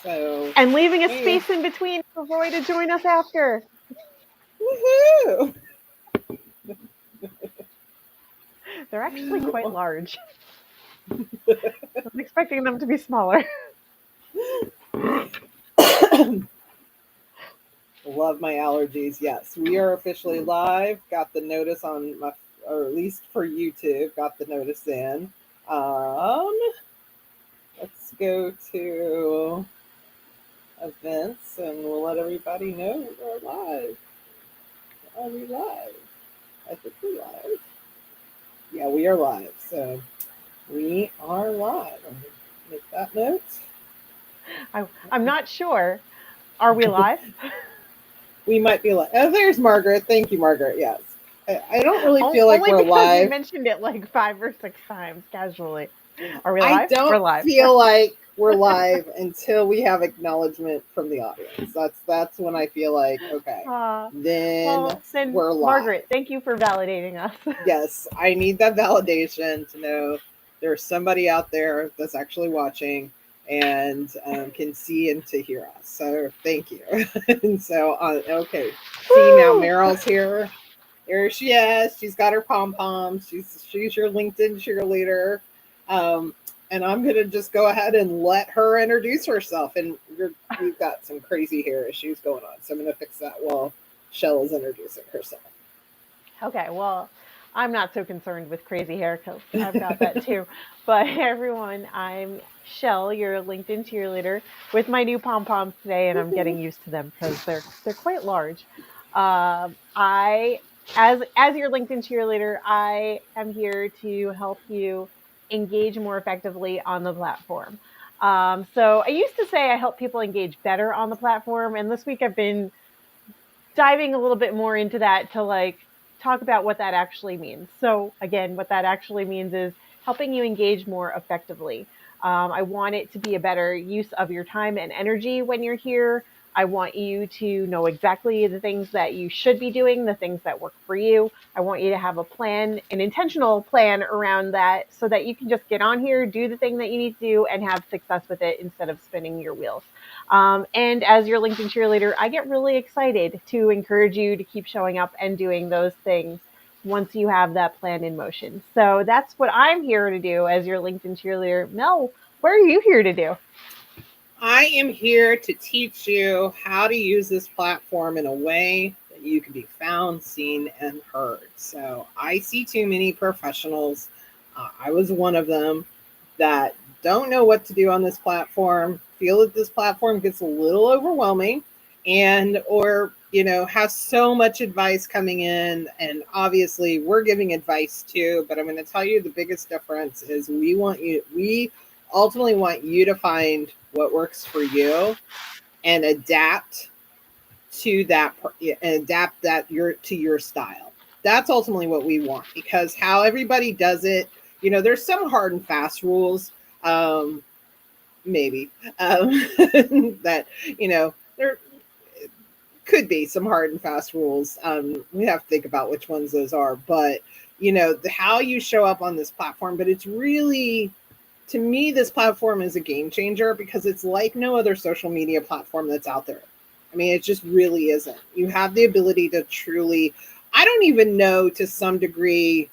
So, And leaving a hey, space in between for Roy to join us after. woohoo! They're actually quite large. I was expecting them to be smaller. Love my allergies. Yes, we are officially live. Got the notice on my, or at least for YouTube, got the notice in. Um, let's go to events and we'll let everybody know we're live. Are we live? I think we're live. Yeah, we are live. So we are live. I'm gonna make that note. I'm not sure. Are we live? We might be live. Oh, there's Margaret. Thank you, Margaret. Yes. I don't really feel like Only we're because you live. mentioned it like 5 or 6 times casually. Are we I live? We're don't live. feel like we're live until we have acknowledgement from the audience. That's when I feel like okay, Uh, then well, then, we're live. Margaret, thank you for validating us. Yes, I need that validation to know there's somebody out there that's actually watching and can see and to hear us. So thank you. And so okay, see now Woo! Meryl's here. There she is. She's got her pom poms. She's your LinkedIn cheerleader. Um, and I'm gonna just go ahead and let her introduce herself. And we've got some crazy hair issues going on, so I'm gonna fix that while Shell is introducing herself. Okay, well, I'm not so concerned with crazy hair because I've got that too. But hey, everyone, I'm Shell, your LinkedIn cheerleader, with my new pom poms today, and I'm getting used to them because they're quite large. I as your LinkedIn cheerleader, I am here to help you engage more effectively on the platform. So I used to say I help people engage better on the platform, and this week I've been diving a little bit more into that to like talk about what that actually means. So again, what that actually means is helping you engage more effectively. I want it to be a better use of your time and energy when you're here. I want you to know exactly the things that you should be doing, the things that work for you. I want you to have a plan, an intentional plan around that so that you can just get on here, do the thing that you need to do, and have success with it instead of spinning your wheels. And as your LinkedIn cheerleader, I get really excited to encourage you to keep showing up and doing those things once you have that plan in motion. So that's what I'm here to do as your LinkedIn cheerleader. Mel, what are you here to do? I am here to teach you how to use this platform in a way that you can be found, seen, and heard. So I see too many professionals. I was one of them that don't know what to do on this platform, feel that this platform gets a little overwhelming, and or has so much advice coming in. And obviously we're giving advice too, but I'm going to tell you the biggest difference is we ultimately want you to find what works for you and to that adapt that to your style. That's ultimately what we want, because how everybody does it, there's some hard and fast rules, maybe, that there could be some hard and fast rules. We have to think about which ones those are, but how you show up on this platform. But it's really, to me, this platform is a game changer because it's like no other social media platform that's out there. I mean, it just really isn't. You have the ability to truly, I don't even know, to some degree,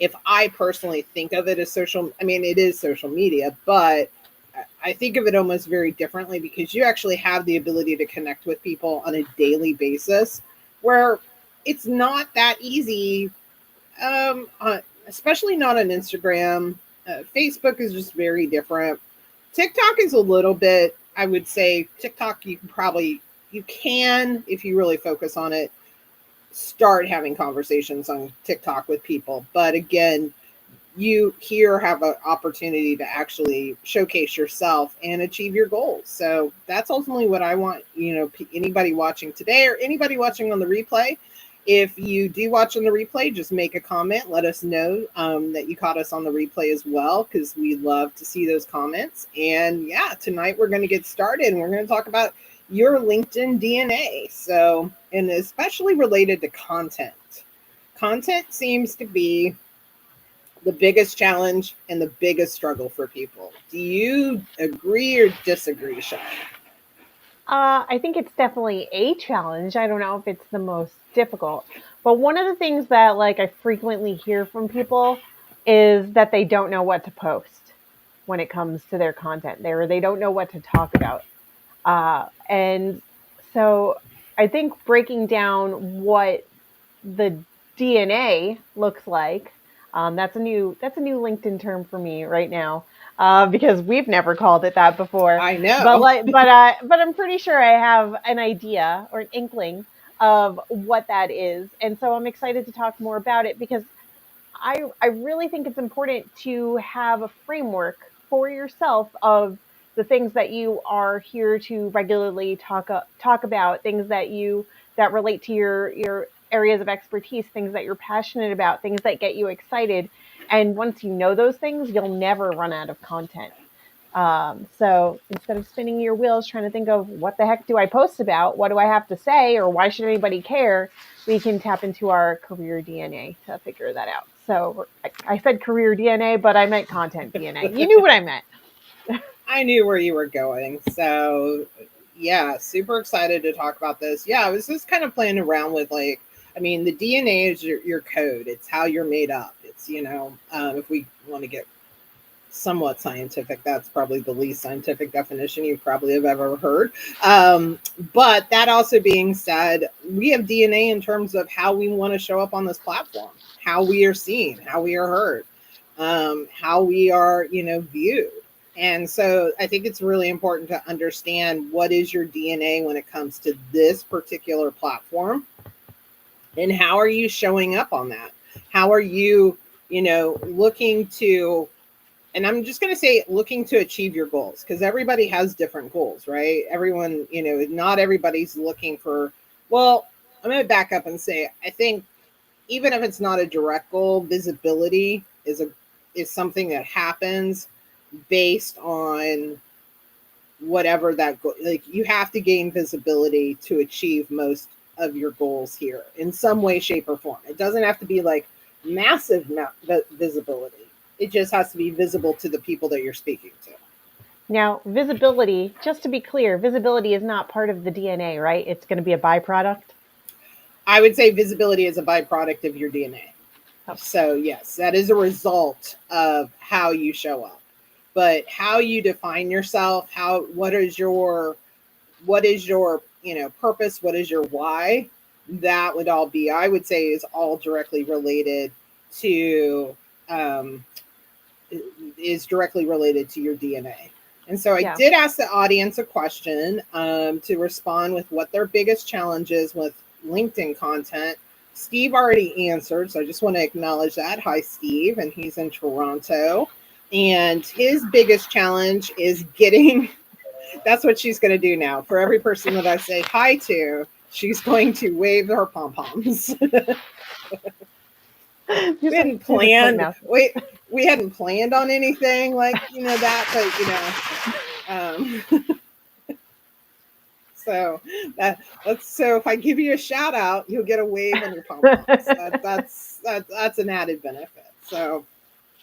if I personally think of it as social. I mean, it is social media, but I think of it almost very differently because you actually have the ability to connect with people on a daily basis, where it's not that easy, especially not on Instagram. Facebook is just very different. TikTok is a little bit, I would say, TikTok, you can, if you really focus on it, start having conversations on TikTok with people. But again, you here have an opportunity to actually showcase yourself and achieve your goals. So that's ultimately what I want, anybody watching today or anybody watching on the replay. If you do watch on the replay, just make a comment. Let us know that you caught us on the replay as well, because we love to see those comments. And yeah, tonight we're going to get started and we're going to talk about your LinkedIn DNA. So, and especially related to content. Content seems to be the biggest challenge and the biggest struggle for people. Do you agree or disagree, Sean? I think it's definitely a challenge. I don't know if it's the most difficult, but one of the things that like I frequently hear from people is that they don't know what to post when it comes to their content. They don't know what to talk about. And so I think breaking down what the DNA looks like. That's a new LinkedIn term for me right now, because we've never called it that before. I But know. but I'm pretty sure I have an idea or an inkling of what that is, and so I'm excited to talk more about it because I really think it's important to have a framework for yourself of the things that you are here to regularly talk about, things that relate to your areas of expertise, things that you're passionate about, things that get you excited. And once you know those things, you'll never run out of content. So instead of spinning your wheels trying to think of what the heck do I post about, what do I have to say, or why should anybody care, we can tap into our career DNA to figure that out. So I said career DNA, but I meant content DNA. You knew what I meant. I knew where you were going. So, yeah, super excited to talk about this. Yeah, I was just kind of playing around with like, I mean, the DNA is your code, it's how you're made up. It's, if we want to get somewhat scientific, that's probably the least scientific definition you probably have ever heard. But that also being said, we have DNA in terms of how we want to show up on this platform, how we are seen, how we are heard, how we are, viewed. And so I think it's really important to understand what is your DNA when it comes to this particular platform and how are you showing up on that? How are you, looking to, and I'm just going to say looking to achieve your goals, because everybody has different goals, right? Everyone, not everybody's looking for, well, I'm going to back up and say, I think even if it's not a direct goal, visibility is something that happens based on whatever that goal, like you have to gain visibility to achieve most of your goals here in some way, shape, or form. It doesn't have to be like massive visibility. It just has to be visible to the people that you're speaking to. Now, visibility, just to be clear, visibility is not part of the DNA, right? It's going to be a byproduct. I would say visibility is a byproduct of your DNA. Okay. So yes, that is a result of how you show up. But how you define yourself, what is your purpose, what is your why, that would all be, I would say, is all directly related to um, is directly related to your DNA. And so I Yeah. did ask the audience a question to respond with what their biggest challenges with LinkedIn content. Steve already answered, so I just want to acknowledge that. Hi, Steve, and he's in Toronto. And his biggest challenge is getting, that's what she's going to do now. For every person that I say hi to, she's going to wave her pom-poms. We hadn't Do the toy planned. mouth. We hadn't planned on anything like that, but so that's so if I give you a shout out, you'll get a wave on your pom poms. That's an added benefit. So,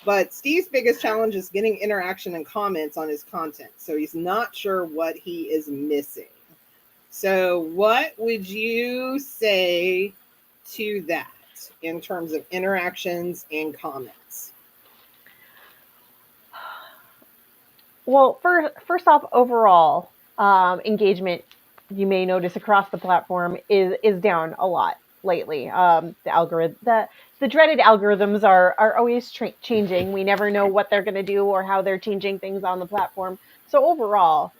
but Steve's biggest challenge is getting interaction and comments on his content. So he's not sure what he is missing. So, what would you say to that in terms of interactions and comments? Well, first off, overall engagement, you may notice across the platform is down a lot lately. The dreaded algorithms are always changing. We never know what they're going to do or how they're changing things on the platform. So overall,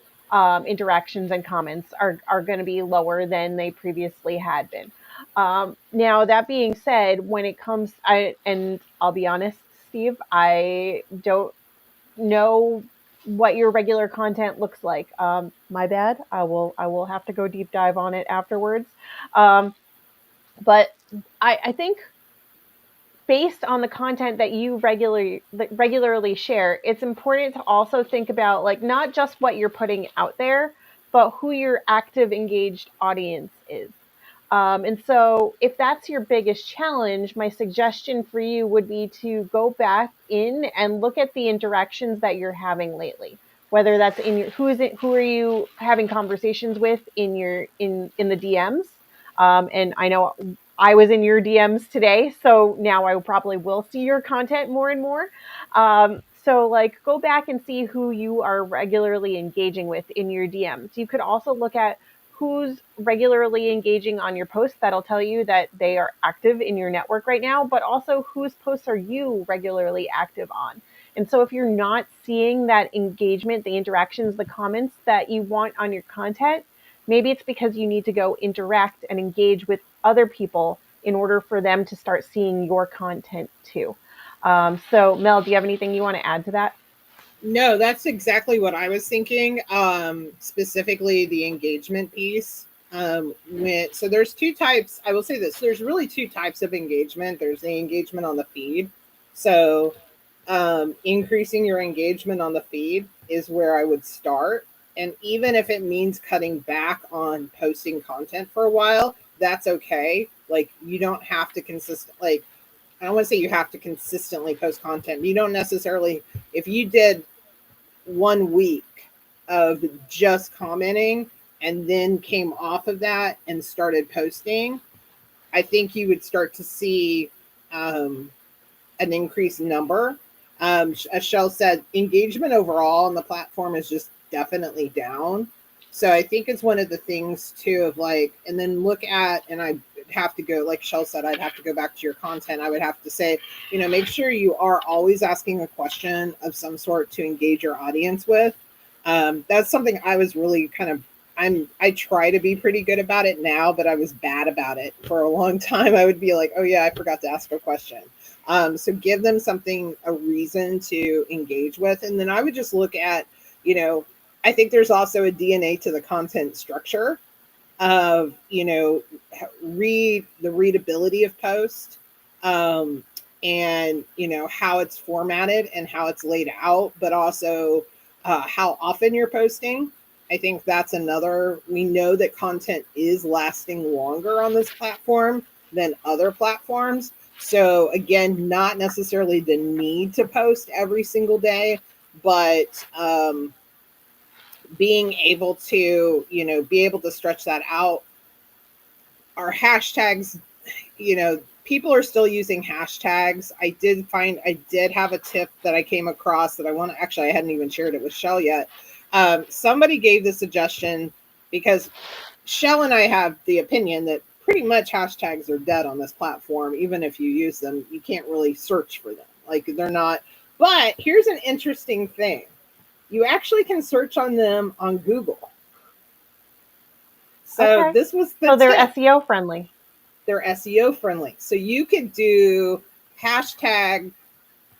interactions and comments are going to be lower than they previously had been. Now that being said, when it comes, and I'll be honest, Steve, I don't know what your regular content looks like. My bad. I will have to go deep dive on it afterwards. Um, but I think based on the content that you regularly share, it's important to also think about like not just what you're putting out there, but who your active engaged audience is. And so, if that's your biggest challenge, my suggestion for you would be to go back in and look at the interactions that you're having lately. Whether that's in your who are you having conversations with in your in the DMs? And I know I was in your DMs today, so now I probably will see your content more and more. So like go back and see who you are regularly engaging with in your DMs. You could also look at who's regularly engaging on your posts. That'll tell you that they are active in your network right now, but also whose posts are you regularly active on. And so if you're not seeing that engagement, the interactions, the comments that you want on your content, maybe it's because you need to go interact and engage with other people in order for them to start seeing your content too. So Mel, do you have anything you want to add to that? No, that's exactly what I was thinking. Specifically the engagement piece. So there's two types. I will say this: there's really two types of engagement. There's the engagement on the feed. So increasing your engagement on the feed is where I would start. And even if it means cutting back on posting content for a while, that's okay. Like you don't have to like I don't want to say you have to consistently post content. You don't necessarily, if you did 1 week of just commenting and then came off of that and started posting, I think you would start to see an increased number. As Shell said, engagement overall on the platform is just definitely down. So I think it's one of the things too of like, and then look at, and I have to go, like Shell said, I'd have to go back to your content. I would have to say, make sure you are always asking a question of some sort to engage your audience with. That's something I was really kind of, I try to be pretty good about it now, but I was bad about it for a long time. I would be like, oh yeah, I forgot to ask a question. So give them something, a reason to engage with. And then I would just look at, I think there's also a DNA to the content structure of, read the readability of post, and, how it's formatted and how it's laid out, but also how often you're posting. I think that's another, we know that content is lasting longer on this platform than other platforms. So again, not necessarily the need to post every single day, but being able to, be able to stretch that out. Our hashtags, people are still using hashtags. I did have a tip that I came across that I hadn't even shared it with Shell yet. Somebody gave the suggestion because Shell and I have the opinion that pretty much hashtags are dead on this platform. Even if you use them, you can't really search for them. Like they're not. But here's an interesting thing. You actually can search on them on Google. So Okay. this was the So they're tip. SEO friendly. They're SEO friendly. So you could do hashtag,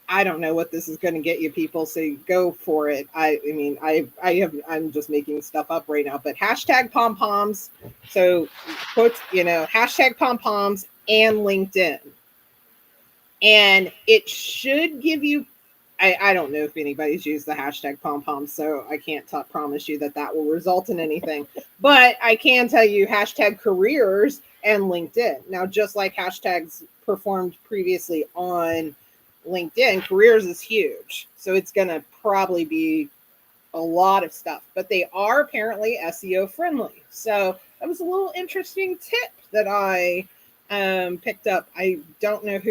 I don't know what this is going to get you people, so you go for it. I'm just making stuff up right now, but hashtag pom poms. So quotes, hashtag pom poms and LinkedIn. And it should give you, I don't know if anybody's used the hashtag pom pom, so I can't promise you that that will result in anything. But I can tell you hashtag careers and LinkedIn. Now, just like hashtags performed previously on LinkedIn, careers is huge. So it's going to probably be a lot of stuff, but they are apparently SEO friendly. So that was a little interesting tip that I picked up. I don't know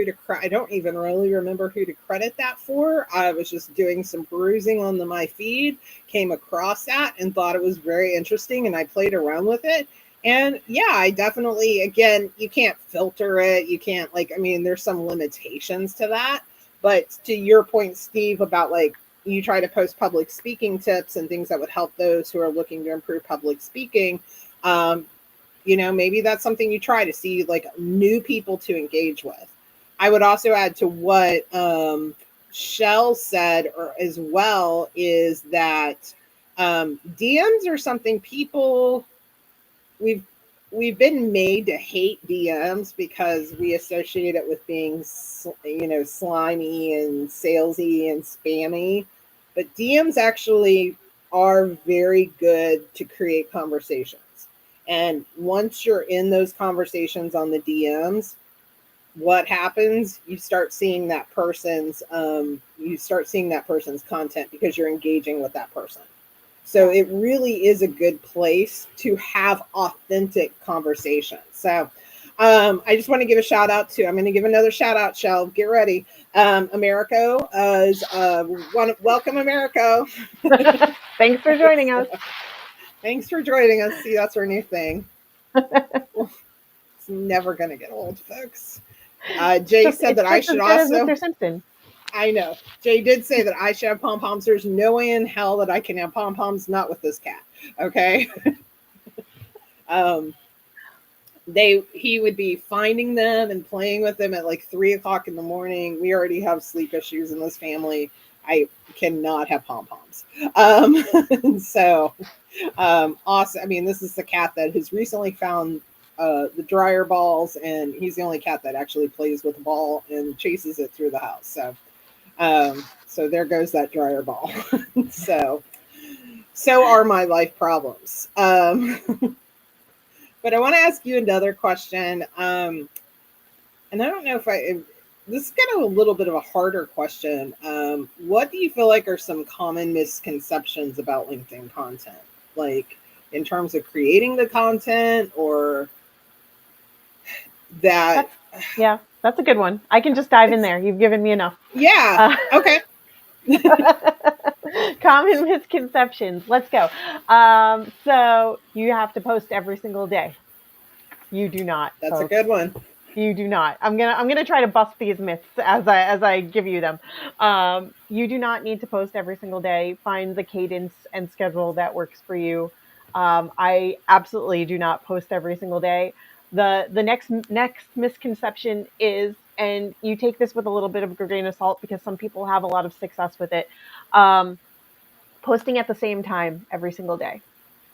I don't even really remember who to credit that for. I was just doing some perusing on my feed, came across that and thought it was very interesting, and I played around with it. And yeah, I definitely, again, you can't filter it. You can't there's some limitations to that. But to your point, Steve, about you try to post public speaking tips and things that would help those who are looking to improve public speaking. Maybe that's something you try to see new people to engage with. I would also add to what Shell said as well is that DMs are something we've been made to hate DMs because we associate it with being, slimy and salesy and spammy. But DMs actually are very good to create conversations. And once you're in those conversations on the DMs, what happens? You start seeing that person's content because you're engaging with that person. So it really is a good place to have authentic conversations. So I just want to give a shout out to, I'm going to give another shout out, Shell. Get ready. Americo is welcome, Americo. Thanks for joining us. Thanks for joining us. See, that's our new thing. It's never going to get old, folks. Jay said that I should also. As Mr. Simpson. I know. Jay did say that I should have pom poms. There's no way in hell that I can have pom poms, not with this cat. Okay. He would be finding them and playing with them at like 3 o'clock in the morning. We already have sleep issues in this family. I cannot have pom poms. So awesome. I mean, this is the cat that has recently found the dryer balls, and he's the only cat that actually plays with the ball and chases it through the house. So there goes that dryer ball. So are my life problems. But I want to ask you another question. And I don't know if this is kind of a little bit of a harder question. What do you feel like are some common misconceptions about LinkedIn content? Like in terms of creating the content, or that? That's a good one. I can just dive in there. You've given me enough. Yeah. Okay. Common misconceptions. Let's go. So you have to post every single day. You do not. That's folks. a good one. You do not. I'm gonna try to bust these myths as I give you them. You do not need to post every single day. Find the cadence and schedule that works for you. I absolutely do not post every single day. The next misconception is, and you take this with a little bit of a grain of salt because some people have a lot of success with it, posting at the same time every single day.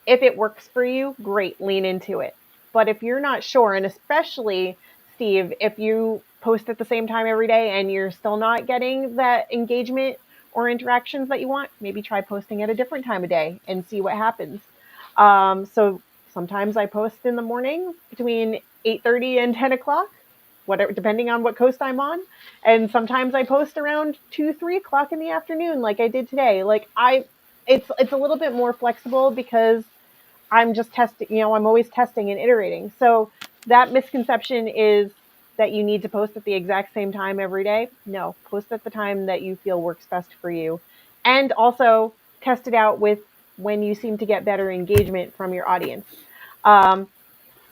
If it works for you, great, lean into it. But if you're not sure, and especially, Steve, if you post at the same time every day and you're still not getting that engagement or interactions that you want, maybe try posting at a different time of day and see what happens. So sometimes I post in the morning between 8:30 and 10 o'clock, whatever, depending on what coast I'm on. And sometimes I post around 2, 3 o'clock in the afternoon, like I did today. It's a little bit more flexible because I'm just testing, I'm always testing and iterating. So that misconception is that you need to post at the exact same time every day. No, post at the time that you feel works best for you. And also test it out with when you seem to get better engagement from your audience. I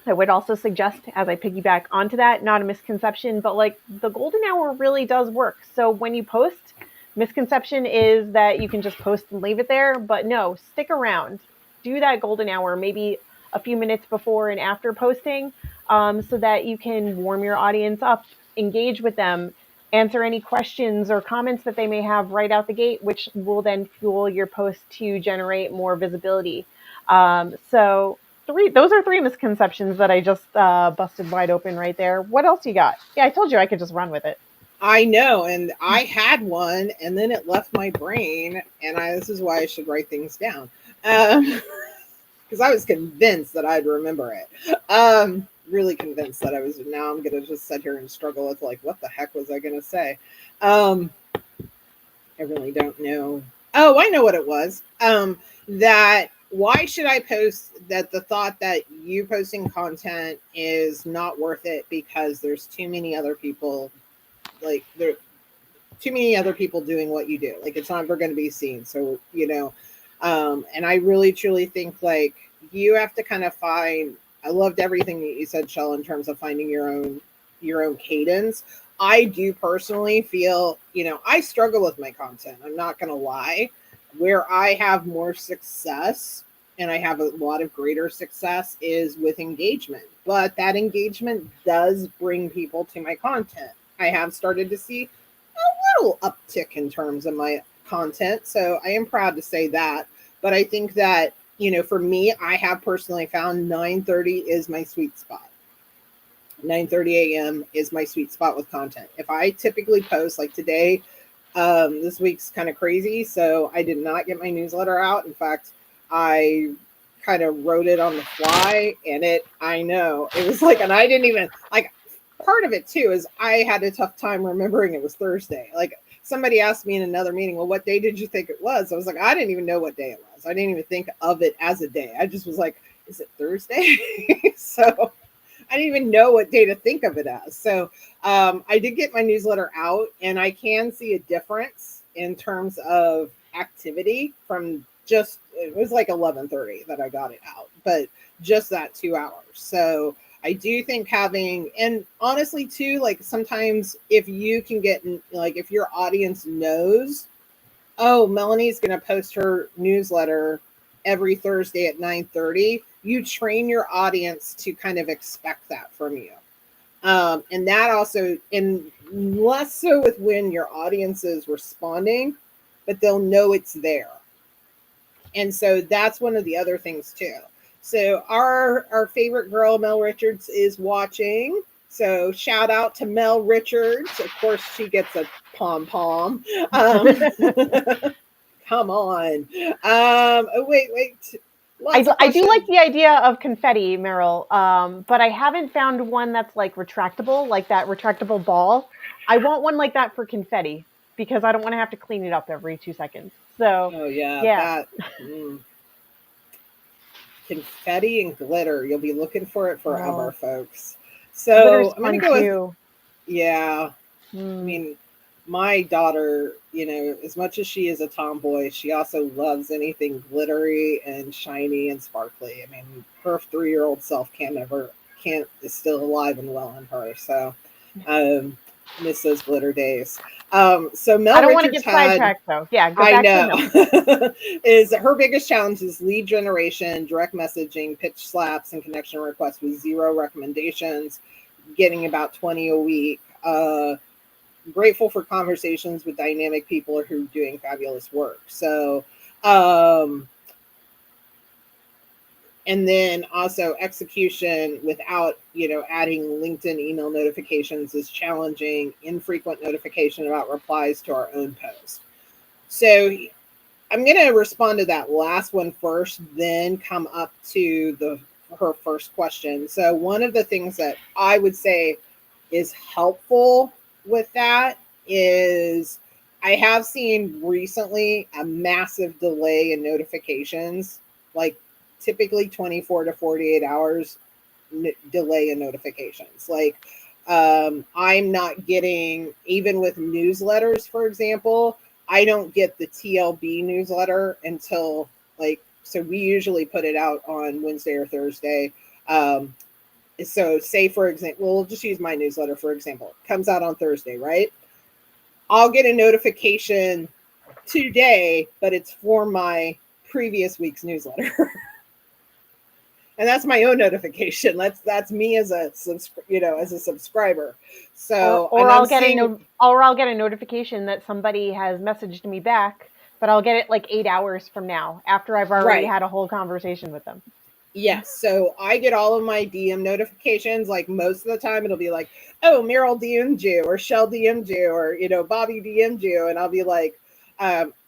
would also suggest, as I piggyback onto that, not a misconception, but like the golden hour really does work. So when you post, misconception is that you can just post and leave it there, but no, stick around. Do that golden hour, maybe a few minutes before and after posting, so that you can warm your audience up, engage with them, answer any questions or comments that they may have right out the gate, which will then fuel your post to generate more visibility. So those are 3 misconceptions that I just busted wide open right there. What else you got? Yeah, I told you I could just run with it. I know, and I had one, and then it left my brain, and this is why I should write things down, because I was convinced that I'd remember it. Really convinced that I was. Now I'm gonna just sit here and struggle with like, what the heck was I gonna say? I really don't know. Oh, I know what it was. That why should I post that? The thought that you posting content is not worth it because there's too many other people. Like there too many other people doing what you do. Like it's not ever going to be seen. So, and I really truly think like you have to kind of find, I loved everything that you said, Shell, in terms of finding your own cadence. I do personally feel, I struggle with my content. I'm not going to lie. Where I have more success and I have a lot of greater success is with engagement, but that engagement does bring people to my content. I have started to see a little uptick in terms of my content. So I am proud to say that. But I think that, for me, I have personally found 9:30 is my sweet spot. 9:30 a.m. is my sweet spot with content. If I typically post like today, this week's kind of crazy. So I did not get my newsletter out. In fact, I kind of wrote it on the fly, and I know it was like, and I didn't even like, part of it too is I had a tough time remembering it was Thursday. Like somebody asked me in another meeting, well, what day did you think it was? I was like, I didn't even know what day it was. I didn't even think of it as a day. I just was like, is it Thursday? So I didn't even know what day to think of it as. So I did get my newsletter out, and I can see a difference in terms of activity from just, it was like 11:30 that I got it out, but just that 2 hours. So I do think having, and honestly too, like sometimes if you can get, like if your audience knows, oh, Melanie's going to post her newsletter every Thursday at 9:30, you train your audience to kind of expect that from you. And that also, and less so with when your audience is responding, but they'll know it's there. And so that's one of the other things too. So our favorite girl, Mel Richards, is watching. So shout out to Mel Richards. Of course, she gets a pom pom. Come on. Oh, wait. Lots of I do like questions. the idea of confetti, Meryl, but I haven't found one that's like retractable, like that retractable ball. I want one like that for confetti because I don't want to have to clean it up every 2 seconds. So, Oh yeah, yeah. that confetti and glitter. You'll be looking for it forever, Oh, folks. glitter's So I'm gonna fun go with, too. yeah. I Mm. mean, my daughter, as much as she is a tomboy, she also loves anything glittery and shiny and sparkly. I mean, her 3-year-old self can't is still alive and well in her. So, um, miss those glitter days. So I Mel don't want to Richards get had, sidetracked though. Yeah, go I back to know, milk. is her biggest challenge is lead generation, direct messaging, pitch slaps, and connection requests with 0 recommendations, getting about 20 a week. Grateful for conversations with dynamic people who are doing fabulous work. So, and then also execution without, adding LinkedIn email notifications is challenging. Infrequent notification about replies to our own post. So I'm going to respond to that last one first, then come up to her first question. So one of the things that I would say is helpful with that is I have seen recently a massive delay in notifications, like typically 24 to 48 hours delay in notifications. Like I'm not getting, even with newsletters, for example, I don't get the TLB newsletter until so we usually put it out on Wednesday or Thursday. So say for example, we'll just use my newsletter for example. It comes out on Thursday, right? I'll get a notification today, but it's for my previous week's newsletter. And that's my own notification. That's me as a as a subscriber. So, and I'm seeing, Or I'll get a notification that somebody has messaged me back, but I'll get it like 8 hours from now after I've already right. had a whole conversation with them. Yes. So I get all of my DM notifications. Like most of the time, it'll be like, oh, Meryl DM'd you, or Shell DM'd you, or, Bobby DM'd you. And I'll be like,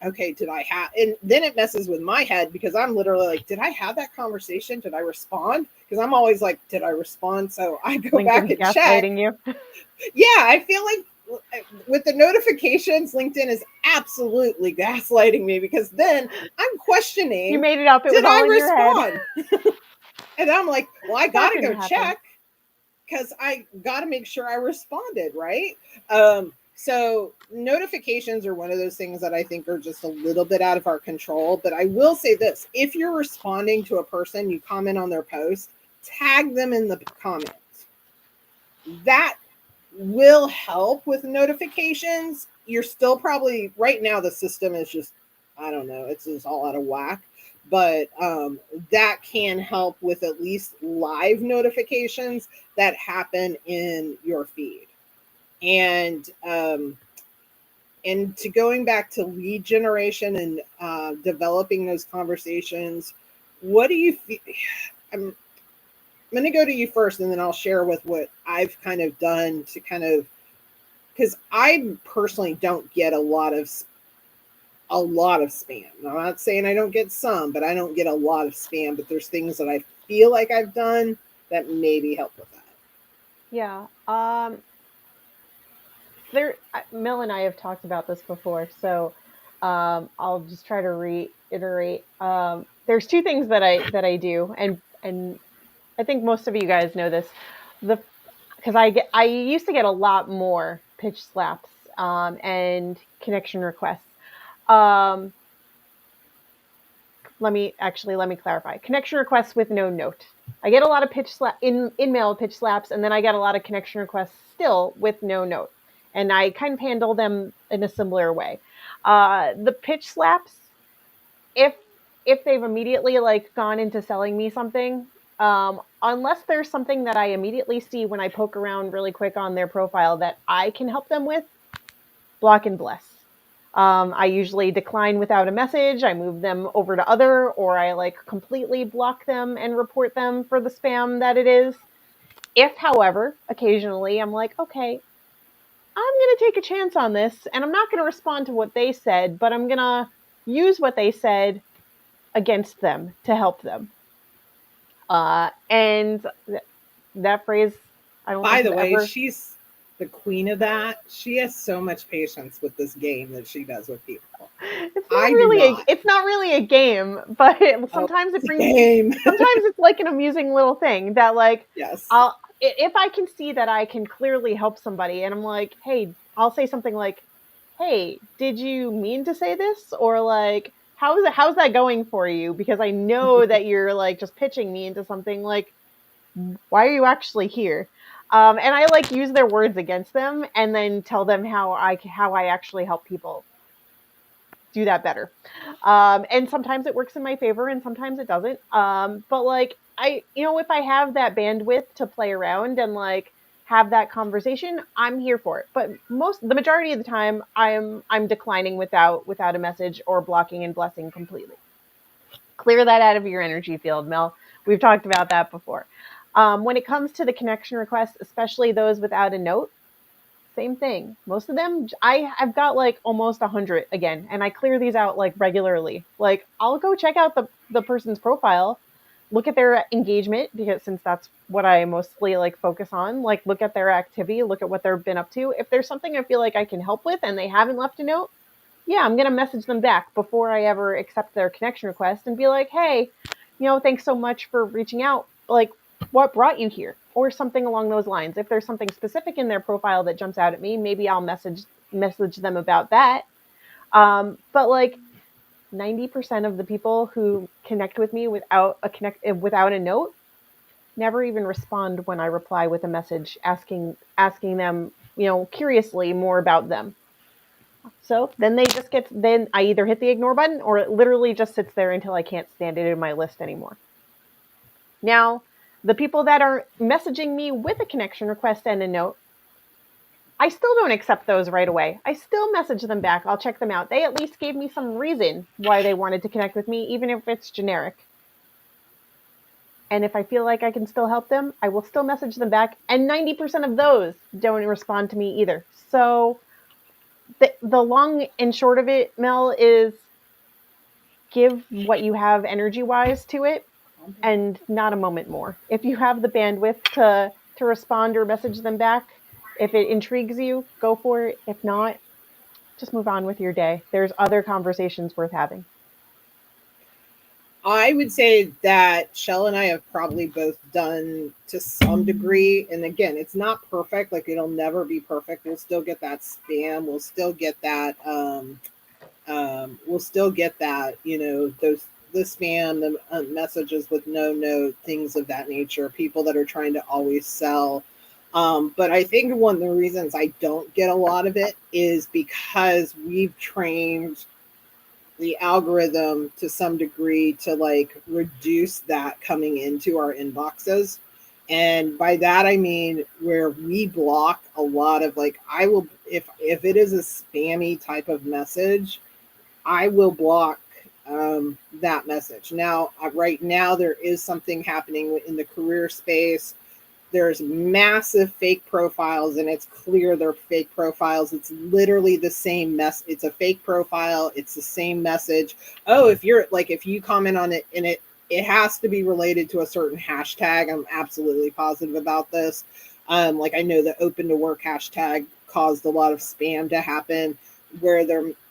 okay, did I have, and then it messes with my head because I'm literally like, did I have that conversation? Did I respond? Because I'm always like, did I respond? So I go back LinkedIn's and check. gaslighting you. Yeah. I feel like with the notifications, LinkedIn is absolutely gaslighting me because then I'm You questioning, made it up. It was did all I in your head. respond? And I'm like, well, I That got to didn't go happen. check because I got to make sure I responded, right? So notifications are one of those things that I think are just a little bit out of our control. But I will say this, if you're responding to a person, you comment on their post, tag them in the comments. That will help with notifications. You're still probably, right now, the system is just, I don't know, it's just all out of whack. But that can help with at least live notifications that happen in your feed. And to going back to lead generation and developing those conversations, what do you feel? I'm going to go to you first, and then I'll share with what I've kind of done to kind of, because I personally don't get a lot a lot of spam. I'm not saying I don't get some, but I don't get a lot of spam. But there's things that I feel like I've done that maybe help with that. Yeah. Mel and I have talked about this before, so I'll just try to reiterate. There's two things that I do, and I think most of you guys know this. The Because I used to get a lot more pitch slaps and connection requests. Um, let me clarify. Connection requests with no note. I get a lot of in mail pitch slaps, and then I get a lot of connection requests still with no note, and I kind of handle them in a similar way. The pitch slaps, if they've immediately like gone into selling me something, unless there's something that I immediately see when I poke around really quick on their profile that I can help them with, block and bless. I usually decline without a message. I move them over to other, or I like completely block them and report them for the spam that it is. If, however, occasionally I'm like, okay, I'm going to take a chance on this and I'm not going to respond to what they said, but I'm going to use what they said against them to help them. And that phrase, I don't By think the I've way, ever. she's the queen of that. She has so much patience with this game that she does with people. I do not. It's not really a game, but Oh, sometimes it it's a brings. game. Sometimes it's like an amusing little thing that like Yes. I'll if I can see that I can clearly help somebody, and I'm like, hey, I'll say something like, hey, did you mean to say this, or like, how's that going for you? Because I know that you're like just pitching me into something like, why are you actually here? And I like use their words against them, and then tell them how I actually help people do that better. And sometimes it works in my favor, and sometimes it doesn't. But like if I have that bandwidth to play around and like have that conversation, I'm here for it. But the majority of the time, I'm declining without a message or blocking and blessing completely. Clear that out of your energy field, Mel. We've talked about that before. When it comes to the connection requests, especially those without a note, same thing. Most of them, I've got like almost 100 again, and I clear these out like regularly. Like I'll go check out the person's profile, look at their engagement, because since that's what I mostly like focus on, like look at their activity, look at what they've been up to. If there's something I feel like I can help with and they haven't left a note, yeah, I'm going to message them back before I ever accept their connection request and be like, hey, thanks so much for reaching out. Like, what brought you here? Or something along those lines. If there's something specific in their profile that jumps out at me, maybe I'll message them about that. But like 90% of the people who connect with me without a note never even respond when I reply with a message asking them, curiously more about them. So then I either hit the ignore button or it literally just sits there until I can't stand it in my list anymore. Now, the people that are messaging me with a connection request and a note, I still don't accept those right away. I still message them back. I'll check them out. They at least gave me some reason why they wanted to connect with me, even if it's generic. And if I feel like I can still help them, I will still message them back. And 90% of those don't respond to me either. So the long and short of it, Mel, is give what you have energy wise to it and not a moment more. If you have the bandwidth to respond or message them back, if it intrigues you, go for it. If not, just move on with your day. There's other conversations worth having. I would say that Shell and I have probably both done to some degree. And again, it's not perfect. Like it'll never be perfect. We'll still get that spam. We'll still get that. We'll still get that. The spam, the messages with no note, things of that nature. People that are trying to always sell. But I think one of the reasons I don't get a lot of it is because we've trained the algorithm to some degree to like reduce that coming into our inboxes. And by that I mean where we block a lot of like I will if it is a spammy type of message, I will block that message. Now, right now there is something happening in the career space. there's massive fake profiles, and it's clear they're fake profiles. It's literally the same it's a fake profile, it's the same message. Oh, if you're like, if you comment on it, and it has to be related to a certain hashtag. I'm absolutely positive about this. Like, I know the open to work hashtag caused a lot of spam to happen, where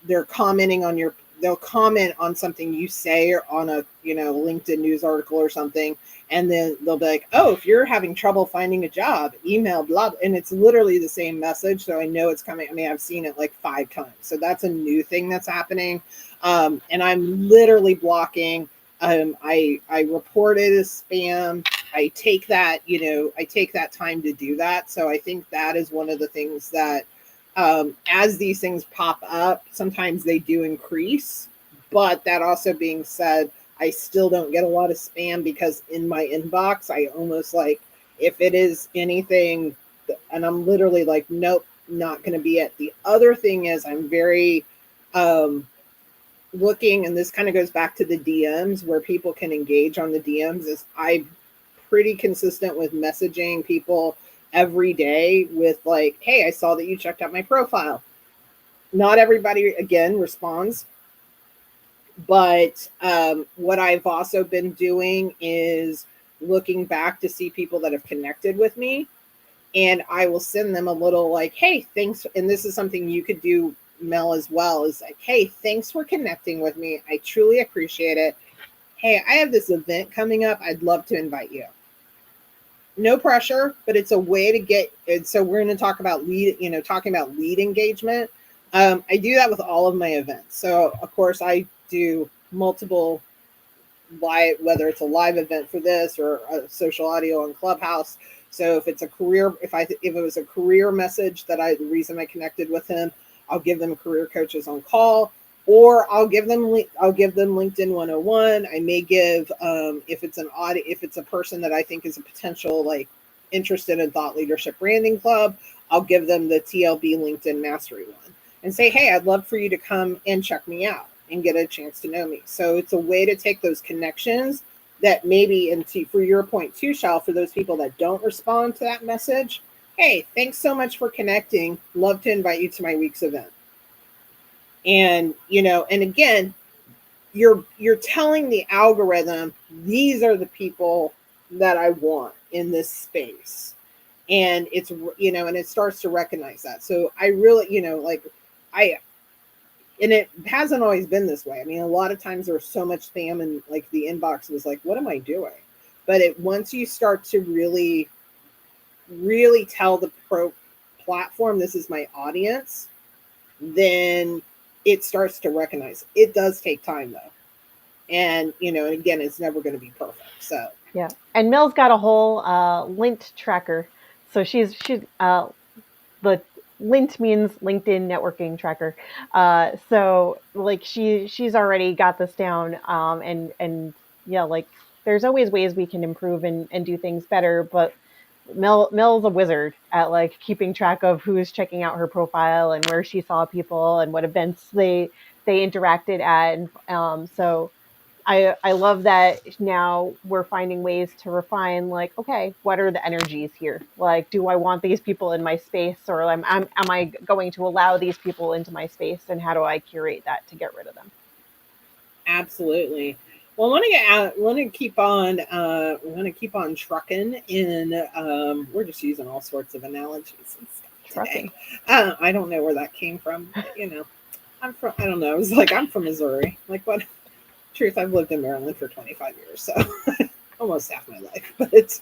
they're commenting on your, they'll comment on something you say, or on a, LinkedIn news article or something, and then they'll be like, oh, if you're having trouble finding a job, email blah, and it's literally the same message. So I know it's coming. I mean, I've seen it like 5 times. So that's a new thing that's happening. And I'm literally blocking. I report it as spam. I take that, I take that time to do that. So I think that is one of the things that, as these things pop up, sometimes they do increase. But that also being said, I still don't get a lot of spam, because in my inbox, I almost like, if it is anything, and I'm literally like, nope, not going to be it. The other thing is, I'm very looking, and this kind of goes back to the DMs, where people can engage on the DMs, is I'm pretty consistent with messaging people every day with like, hey, I saw that you checked out my profile. Not everybody, again, responds. But what I've also been doing is looking back to see people that have connected with me. And I will send them a little like, hey, thanks. And this is something you could do, Mel, as well, is like, hey, thanks for connecting with me. I truly appreciate it. Hey, I have this event coming up. I'd love to invite you. No pressure, but it's a way to get. And so we're going to talk about talking about lead engagement. I do that with all of my events. So of course I do multiple live, whether it's a live event for this or a social audio on Clubhouse. So if it's a career, if it was a career message that the reason I connected with him, I'll give them career coaches on call, or I'll give them LinkedIn 101. I may give, if it's a person that I think is a potential, like, interested in thought leadership branding club, I'll give them the TLB LinkedIn Mastery one and say, hey, I'd love for you to come and check me out and get a chance to know me. So it's a way to take those connections that maybe, and for your point too, Shal, for those people that don't respond to that message, hey, thanks so much for connecting. Love to invite you to my week's event. And, and again, you're telling the algorithm, these are the people that I want in this space. And it's, and it starts to recognize that. So I really, and it hasn't always been this way. I mean, a lot of times there's so much spam, and like the inbox was like, what am I doing? But once you start to really, really tell the platform, this is my audience, then it starts to recognize. It does take time though. And, and again, it's never going to be perfect. So, yeah. And Mel's got a whole Lint tracker. So she's the Lint means LinkedIn networking tracker. So like she's already got this down. And yeah, like there's always ways we can improve and do things better. But Mel's a wizard at like keeping track of who's checking out her profile and where she saw people and what events they interacted at. And so I love that now we're finding ways to refine, like, okay, what are the energies here? Like, do I want these people in my space, or am I going to allow these people into my space, and how do I curate that to get rid of them? Absolutely. Well, I want to keep on. We want to keep on trucking in. We're just using all sorts of analogies and stuff Trucking. today. I don't know where that came from. But, I'm from. I don't know. It was like, I'm from Missouri. Like, what? Truth, I've lived in Maryland for 25 years, so almost half my life, but it's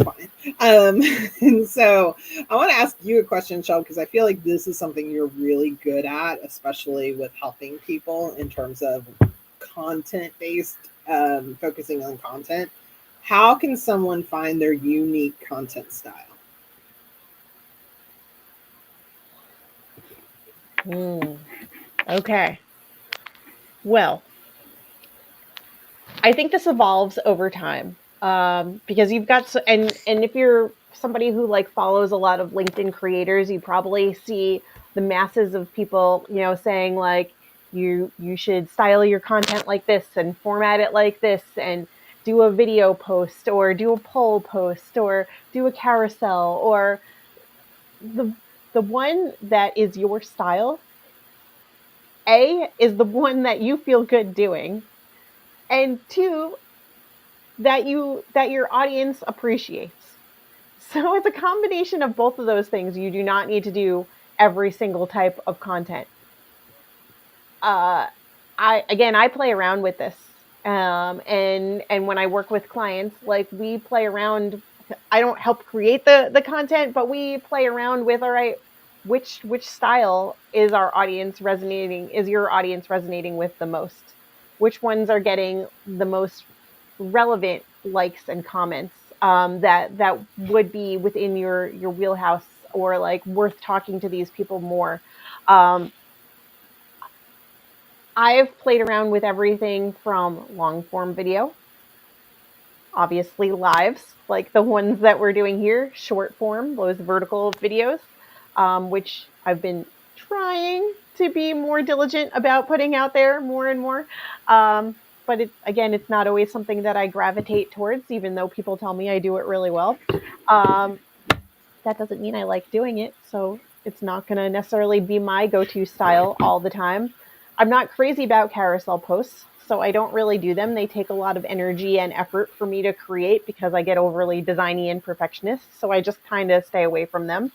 fine. And so I want to ask you a question, Shel, because I feel like this is something you're really good at, especially with helping people in terms of content-based, focusing on content. How can someone find their unique content style? Okay. Well, I think this evolves over time, because you've got and if you're somebody who like follows a lot of LinkedIn creators, you probably see the masses of people, saying like you should style your content like this and format it like this, and do a video post or do a poll post or do a carousel, or the one that is your style, is the one that you feel good doing, and two, that your audience appreciates. So it's a combination of both of those things. You do not need to do every single type of content. I play around with this, and when I work with clients, like, we play around. I don't help create the content, but we play around with, all right, which style is our audience resonating? Is your audience resonating with the most? Which ones are getting the most relevant likes and comments, that would be within your wheelhouse, or like worth talking to these people more. Um, I've played around with everything from long form video, obviously lives, like the ones that we're doing here, short form, those vertical videos, which I've been trying to be more diligent about putting out there more and more. But it's not always something that I gravitate towards, even though people tell me I do it really well. Um, that doesn't mean I like doing it. So it's not going to necessarily be my go-to style all the time. I'm not crazy about carousel posts, so I don't really do them. They take a lot of energy and effort for me to create because I get overly designy and perfectionist. So I just kind of stay away from them.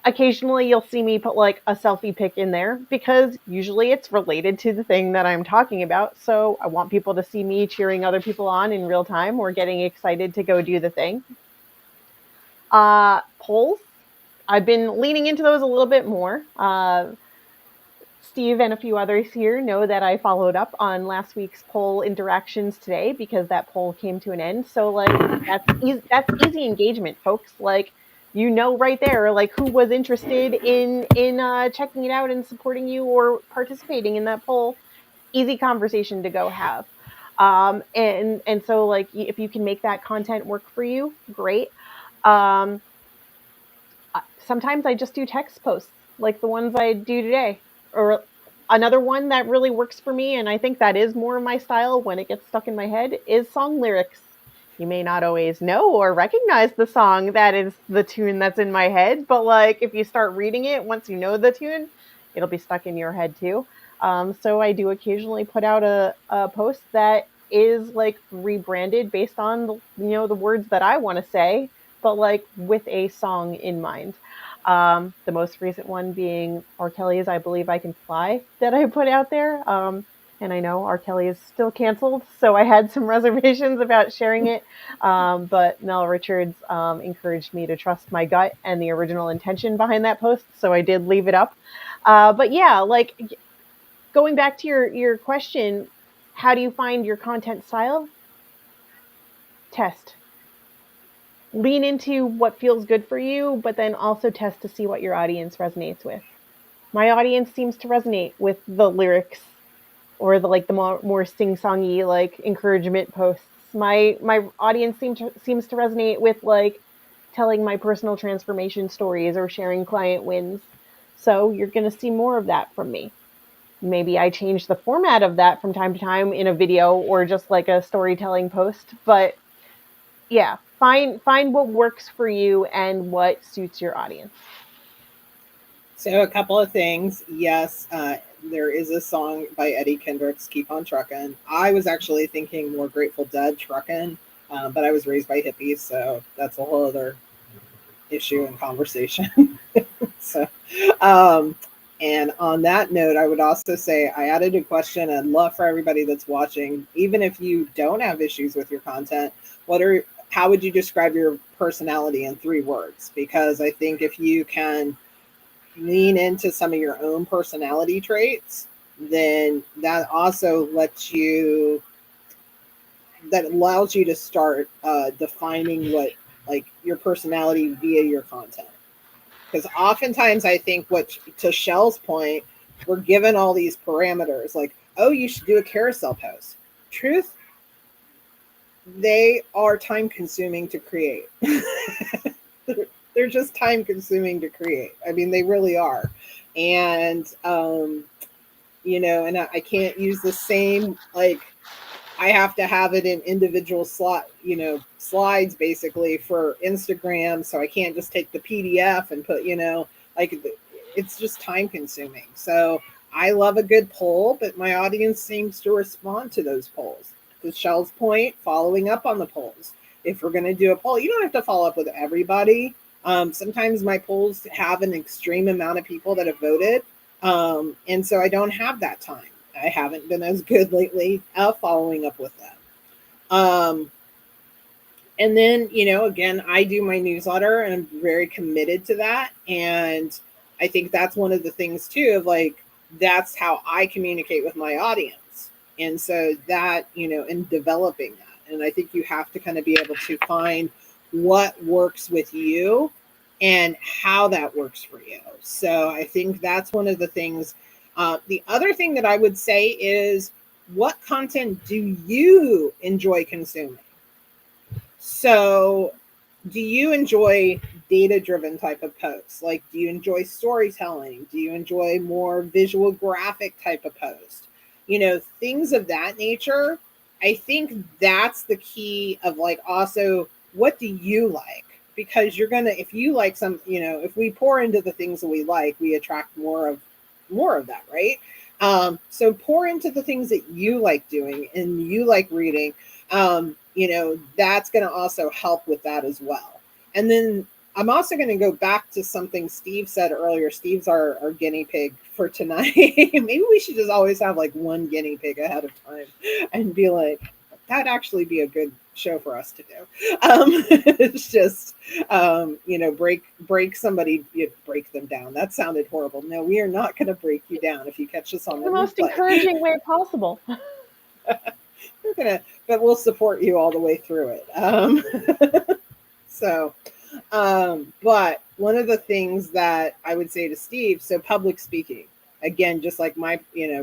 Occasionally you'll see me put like a selfie pic in there because usually it's related to the thing that I'm talking about. So I want people to see me cheering other people on in real time or getting excited to go do the thing. Polls, I've been leaning into those a little bit more. Steve and a few others here know that I followed up on last week's poll interactions today because that poll came to an end. So like that's easy engagement, folks. Like, right there, like, who was interested in checking it out and supporting you or participating in that poll. Easy conversation to go have. And so, like, if you can make that content work for you, great. Um, Sometimes I just do text posts like the ones I do today. Or another one that really works for me, and I think that is more my style when it gets stuck in my head, is song lyrics. You may not always know or recognize the song that is the tune that's in my head, but like, if you start reading it, once you know the tune, it'll be stuck in your head too. So I do occasionally put out a post that is like rebranded based on the words that I want to say, but like with a song in mind. The most recent one being R. Kelly's "I Believe I Can Fly" that I put out there. And I know R. Kelly is still canceled, so I had some reservations about sharing it. But Mel Richards encouraged me to trust my gut and the original intention behind that post, so I did leave it up. But yeah, like, going back to your question, how do you find your content style? Test. Lean into what feels good for you, but then also test to see what your audience resonates with. My audience seems to resonate with the lyrics or the more sing-songy, like, encouragement posts. My audience seems to resonate with like telling my personal transformation stories or sharing client wins. So you're going to see more of that from me. Maybe I change the format of that from time to time in a video or just like a storytelling post, but yeah, find what works for you and what suits your audience. So a couple of things. Yes, there is a song by Eddie Kendricks, "Keep on Truckin'." I was actually thinking more Grateful Dead, "Truckin'," but I was raised by hippies, so that's a whole other issue and conversation. So, um, and on that note, I would also say I added a question. I'd love for everybody that's watching, even if you don't have issues with your content, how would you describe your personality in 3 words? Because I think if you can lean into some of your own personality traits, then that allows you to start defining what, like, your personality via your content. Because oftentimes I think, to Shell's point, we're given all these parameters like, oh, you should do a carousel post. Truth, they are time consuming to create. They're just time consuming to create. I mean, they really are. And, and I can't use the same, like, I have to have it in individual slides basically for Instagram. So I can't just take the PDF and put, like it's just time consuming. So I love a good poll, but my audience seems to respond to those polls. To Shell's point, following up on the polls. If we're going to do a poll, you don't have to follow up with everybody. Sometimes my polls have an extreme amount of people that have voted. And so I don't have that time. I haven't been as good lately following up with them. And then, again, I do my newsletter and I'm very committed to that. And I think that's one of the things too of like, that's how I communicate with my audience. And so that, in developing that. And I think you have to kind of be able to find what works with you and how that works for you. So I think that's one of the things. The other thing that I would say is, what content do you enjoy consuming? So do you enjoy data-driven type of posts? Like, do you enjoy storytelling? Do you enjoy more visual graphic type of post? Things of that nature. I think that's the key of like, also, what do you like? Because if you like if we pour into the things that we like, we attract more of that, right? So pour into the things that you like doing and you like reading. That's going to also help with that as well. And then I'm also going to go back to something Steve said earlier. Steve's our guinea pig for tonight. Maybe we should just always have like one guinea pig ahead of time and be like, that'd actually be a good show for us to do. It's just, break somebody, break them down. That sounded horrible. No, we are not going to break you down if you catch us on the most encouraging way possible. But we'll support you all the way through it. But one of the things that I would say to Steve, so public speaking, again, just like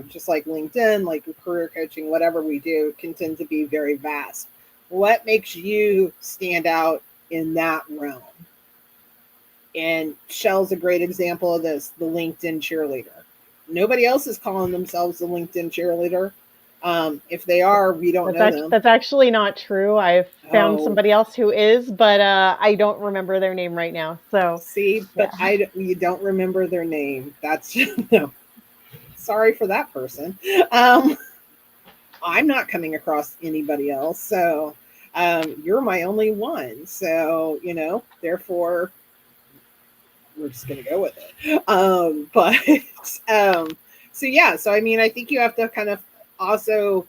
just like LinkedIn, like career coaching, whatever we do can tend to be very vast. What makes you stand out in that realm? And Shell's a great example of this, the LinkedIn cheerleader. Nobody else is calling themselves the LinkedIn cheerleader. If they are, we don't know them. That's actually not true. I've found somebody else who is, but I don't remember their name right now. So see, but yeah. You don't remember their name. That's no. Sorry for that person. I'm not coming across anybody else, so you're my only one. So therefore, we're just gonna go with it. So yeah. So I mean, I think you have to kind of also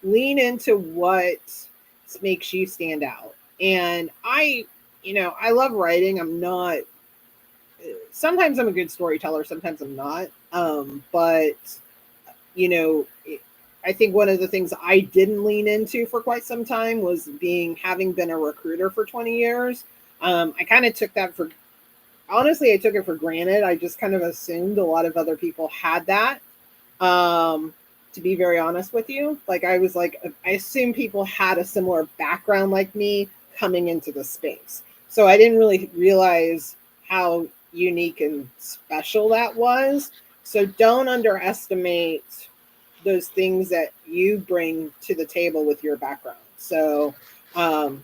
lean into what makes you stand out. And I love writing. Sometimes I'm a good storyteller, sometimes I'm not. But I think one of the things I didn't lean into for quite some time was having been a recruiter for 20 years. I kind of took that honestly, I took it for granted. I just kind of assumed a lot of other people had that. To be very honest with you, like I assumed people had a similar background like me coming into the space. So I didn't really realize how unique and special that was. So don't underestimate those things that you bring to the table with your background. So, and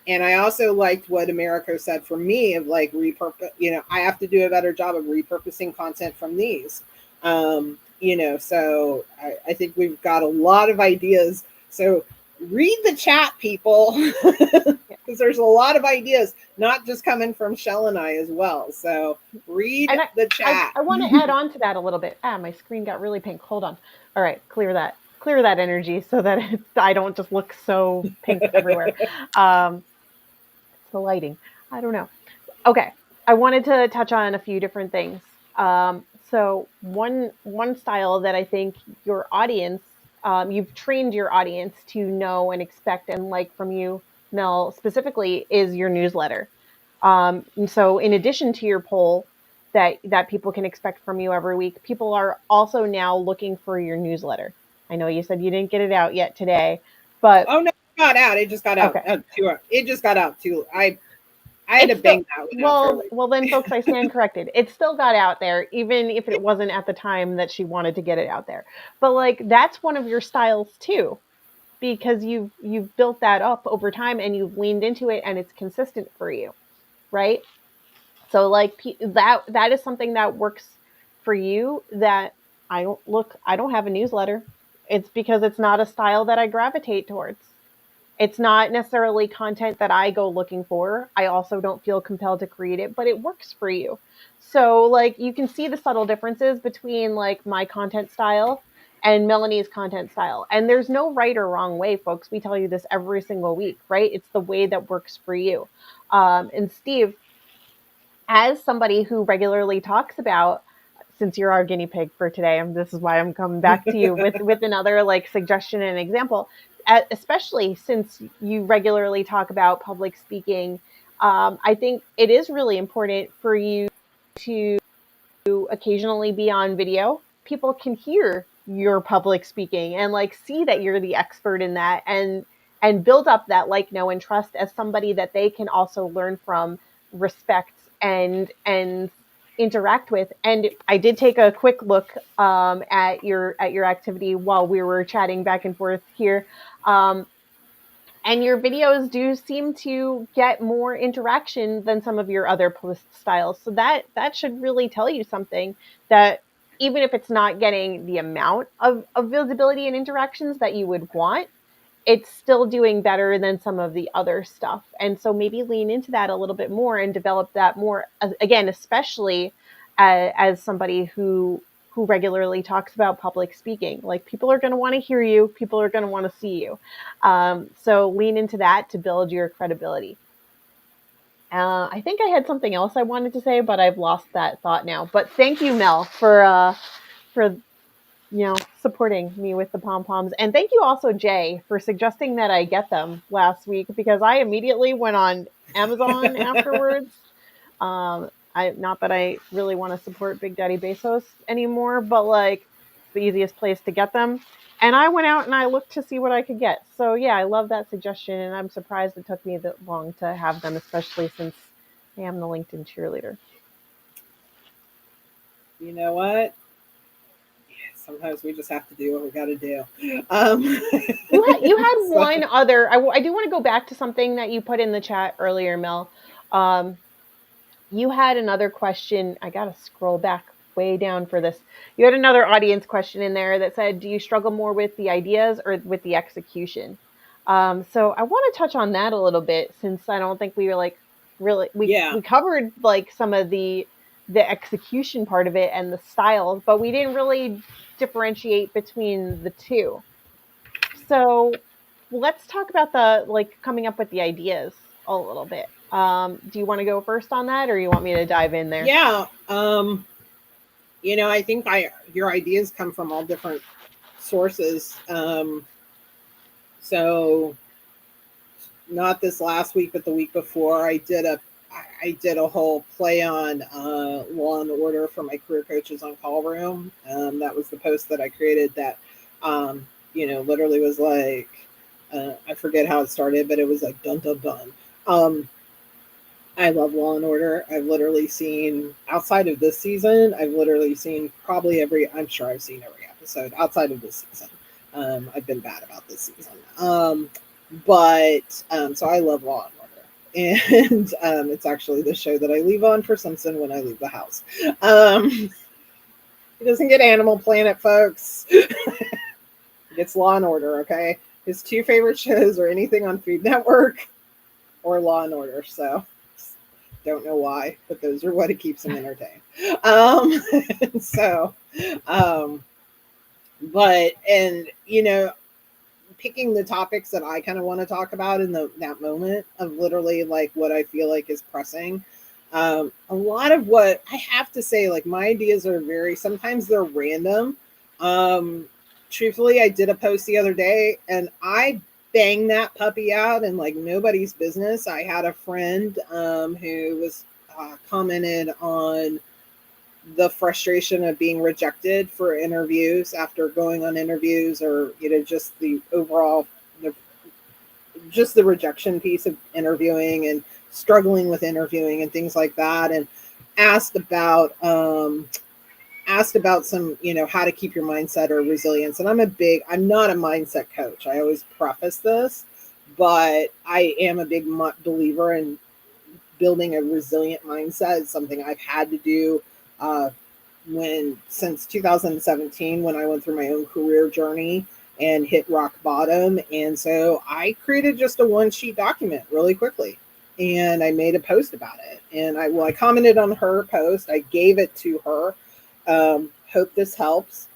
I also liked what Americo said for me of like repurpose, I have to do a better job of repurposing content from these. So I think we've got a lot of ideas. So read the chat, people, because there's a lot of ideas, not just coming from Shell and I as well. So read the chat. I want to add on to that a little bit. My screen got really pink. Hold on. All right, clear that energy so that I don't just look so pink everywhere. It's the lighting. I don't know. Okay, I wanted to touch on a few different things. So one style that I think your audience, you've trained your audience to know and expect and like from you, Mel, specifically, is your newsletter. And so in addition to your poll that people can expect from you every week, people are also now looking for your newsletter. I know you said you didn't get it out yet today, but oh no, it got out. It just got out. Okay. It just got out too. I had to bang that one. Well, then, folks, I stand corrected. It still got out there, even if it wasn't at the time that she wanted to get it out there. But like, that's one of your styles too. because you've built that up over time and you've leaned into it and it's consistent for you, right? So like that is something that works for you. That I don't have a newsletter. It's because it's not a style that I gravitate towards. It's not necessarily content that I go looking for. I also don't feel compelled to create it, but it works for you. So like you can see the subtle differences between like my content style and Melanie's content style. And there's no right or wrong way, folks. We tell you this every single week, right? It's the way that works for you. And Steve, as somebody who regularly talks about, since you're our guinea pig for today, and this is why I'm coming back to you with another like suggestion and example, especially since you regularly talk about public speaking. I think it is really important for you to occasionally be on video. People can hear your public speaking and like see that you're the expert in that, and build up that like, know, and trust as somebody that they can also learn from, respect, and interact with. And I did take a quick look at your activity while we were chatting back and forth here. And your videos do seem to get more interaction than some of your other post styles. So that should really tell you something, that even if it's not getting the amount of visibility and interactions that you would want, it's still doing better than some of the other stuff. And so maybe lean into that a little bit more and develop that more, again, especially as somebody who regularly talks about public speaking. Like, people are going to want to hear you, people are going to want to see you. So lean into that to build your credibility. I think I had something else I wanted to say, but I've lost that thought now. But thank you, Mel, for supporting me with the pom poms. And thank you also, Jay, for suggesting that I get them last week, because I immediately went on Amazon afterwards. Not that I really want to support Big Daddy Bezos anymore, but like, it's the easiest place to get them. And I went out and I looked to see what I could get. So yeah, I love that suggestion, and I'm surprised it took me that long to have them, especially since I am the LinkedIn cheerleader. You know what? Sometimes we just have to do what we got to do. Um, You had so, one other. I do want to go back to something that you put in the chat earlier, Mel. Um, you had another question. I got to scroll back way down for this. You had another audience question in there that said, do you struggle more with the ideas or with the execution? So I want to touch on that a little bit, since I don't think we were like really, yeah. we covered like some of the execution part of it and the styles, but we didn't really differentiate between the two. So let's talk about the like coming up with the ideas a little bit. Do you want to go first on that, or you want me to dive in there? Yeah. I think your ideas come from all different sources. So not this last week, but the week before, I did a whole play on Law and Order for my career coaches on call room. That was the post that I created that, literally was like, I forget how it started, but it was like dun dun dun. I love Law and Order. I've literally seen, outside of this season, I've literally seen probably I'm sure I've seen every episode outside of this season. I've been bad about this season. So I love Law and Order. And it's actually the show that I leave on for Simpson when I leave the house. He doesn't get Animal Planet, folks. He gets Law and Order, okay? His two favorite shows are anything on Food Network or Law and Order. So don't know why, but those are what it keeps him entertained. So, but, and, picking the topics that I kind of want to talk about in that moment of literally like what I feel like is pressing. A lot of what I have to say, like, my ideas are sometimes they're random. Truthfully, I did a post the other day and I banged that puppy out and like nobody's business. I had a friend who was commented on the frustration of being rejected for interviews after going on interviews, or just the overall just the rejection piece of interviewing and struggling with interviewing and things like that, and asked about asked about some, how to keep your mindset or resilience. And I'm not a mindset coach. I always preface this, but I am a big believer in building a resilient mindset. It's something I've had to do since 2017, when I went through my own career journey and hit rock bottom. And so I created just a one sheet document really quickly, and I made a post about it. And I commented on her post. I gave it to her. Hope this helps.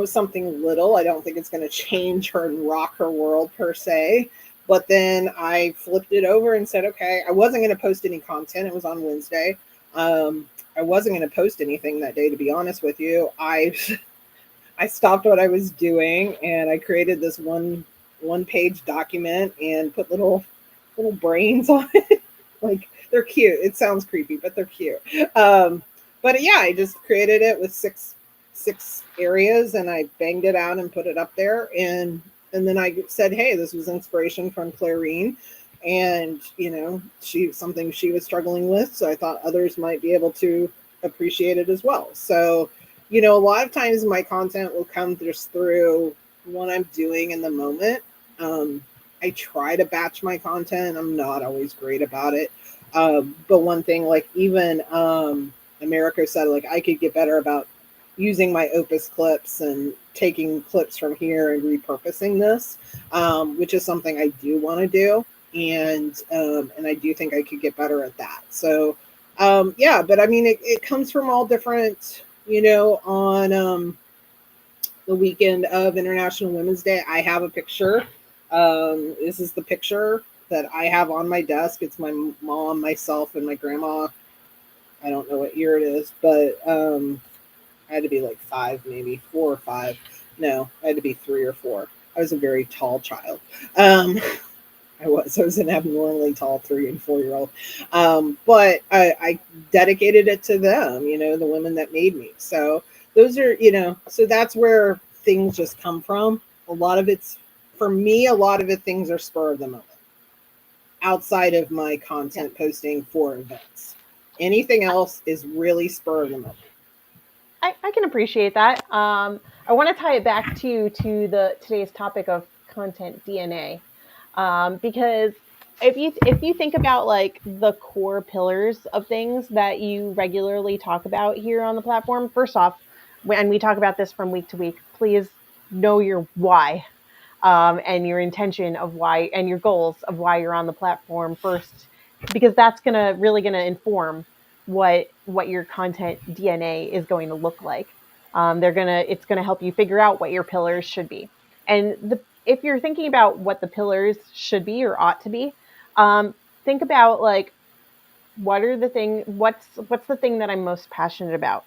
Something little. I don't think it's going to change her and rock her world per se. But then I flipped it over and said, okay, I wasn't going to post any content. It was on Wednesday. I wasn't going to post anything that day, to be honest with you. I stopped what I was doing, and I created this one page document and put little brains on it. Like, they're cute. It sounds creepy, but they're cute. But yeah, I just created it with six areas, and I banged it out and put it up there. And then I said, hey, this was inspiration from Clarine. And, something she was struggling with. So I thought others might be able to appreciate it as well. So, a lot of times my content will come just through what I'm doing in the moment. I try to batch my content. I'm not always great about it. But one thing, like even America said, like, I could get better about using my Opus clips and taking clips from here and repurposing this, which is something I do want to do. And I do think I could get better at that. So, yeah, but I mean, it comes from all different, on the weekend of International Women's Day, I have a picture. This is the picture that I have on my desk. It's my mom, myself, and my grandma. I don't know what year it is, but I had to be like 5, maybe 4 or 5. No, I had to be 3 or 4. I was a very tall child. I was an abnormally tall 3 and 4-year-old. But I dedicated it to them, the women that made me. So those are, so that's where things just come from. A lot of it, things are spur of the moment outside of my content posting for events. Anything else is really spur of the moment. I can appreciate that. I want to tie it back to today's topic of content DNA. Because if you think about like the core pillars of things that you regularly talk about here on the platform, first off, when we talk about this from week to week, please know your why, and your intention of why, and your goals of why you're on the platform first, because that's really gonna inform what your content DNA is going to look like. It's gonna help you figure out what your pillars should be. And if you're thinking about what the pillars should be or ought to be, think about like what's the thing that I'm most passionate about?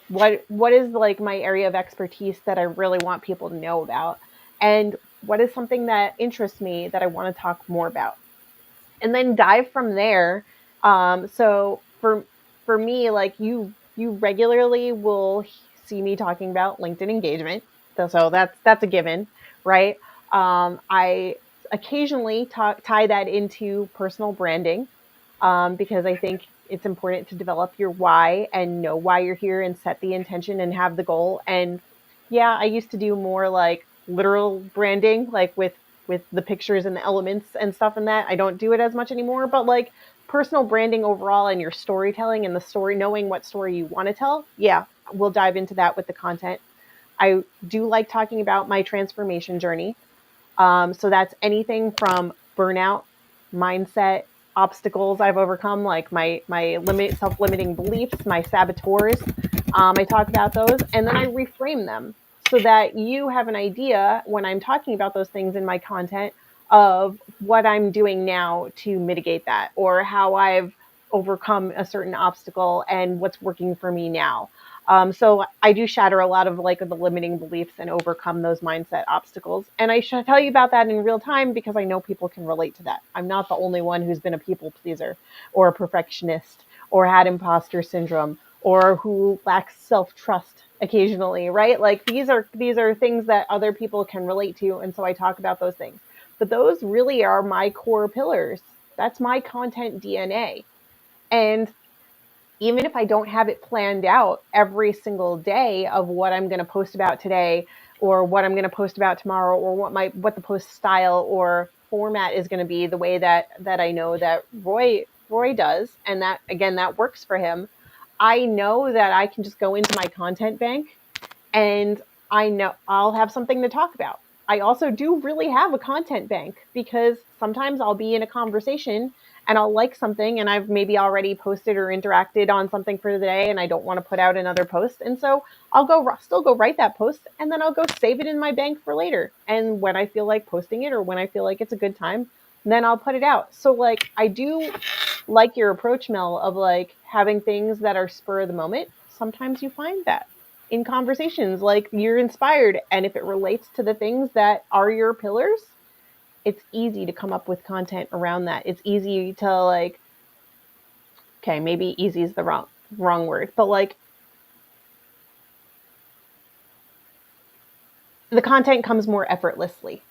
What is like my area of expertise that I really want people to know about? And what is something that interests me that I want to talk more about? And then dive from there. So for me, like you regularly will see me talking about LinkedIn engagement. So that's a given, right? I occasionally tie that into personal branding, because I think it's important to develop your why and know why you're here and set the intention and have the goal. And yeah, I used to do more like literal branding, like with the pictures and the elements and stuff and that. I don't do it as much anymore, but like personal branding overall and your storytelling and the story, knowing what story you want to tell. Yeah, we'll dive into that with the content. I do like talking about my transformation journey. So that's anything from burnout, mindset, obstacles I've overcome, like my self-limiting beliefs, my saboteurs. I talk about those, and then I reframe them so that you have an idea when I'm talking about those things in my content of what I'm doing now to mitigate that, or how I've overcome a certain obstacle and what's working for me now. So I do shatter a lot of like the limiting beliefs and overcome those mindset obstacles. And I should tell you about that in real time because I know people can relate to that. I'm not the only one who's been a people pleaser or a perfectionist or had imposter syndrome or who lacks self-trust occasionally, right? Like these are things that other people can relate to. And so I talk about those things. But those really are my core pillars. That's my content DNA. And even if I don't have it planned out every single day of what I'm going to post about today or what I'm going to post about tomorrow or what the post style or format is going to be, the way that I know that Roy does, and that again that works for him. I know that I can just go into my content bank and I know I'll have something to talk about. I also do really have a content bank because sometimes I'll be in a conversation and I'll like something and I've maybe already posted or interacted on something for the day and I don't want to put out another post. And so still go write that post and then I'll go save it in my bank for later. And when I feel like posting it or when I feel like it's a good time, then I'll put it out. So like I do like your approach, Mel, of like having things that are spur of the moment. Sometimes you find that in conversations, like you're inspired. And if it relates to the things that are your pillars, it's easy to come up with content around that. It's easy to like, okay, maybe easy is the wrong word, but like the content comes more effortlessly.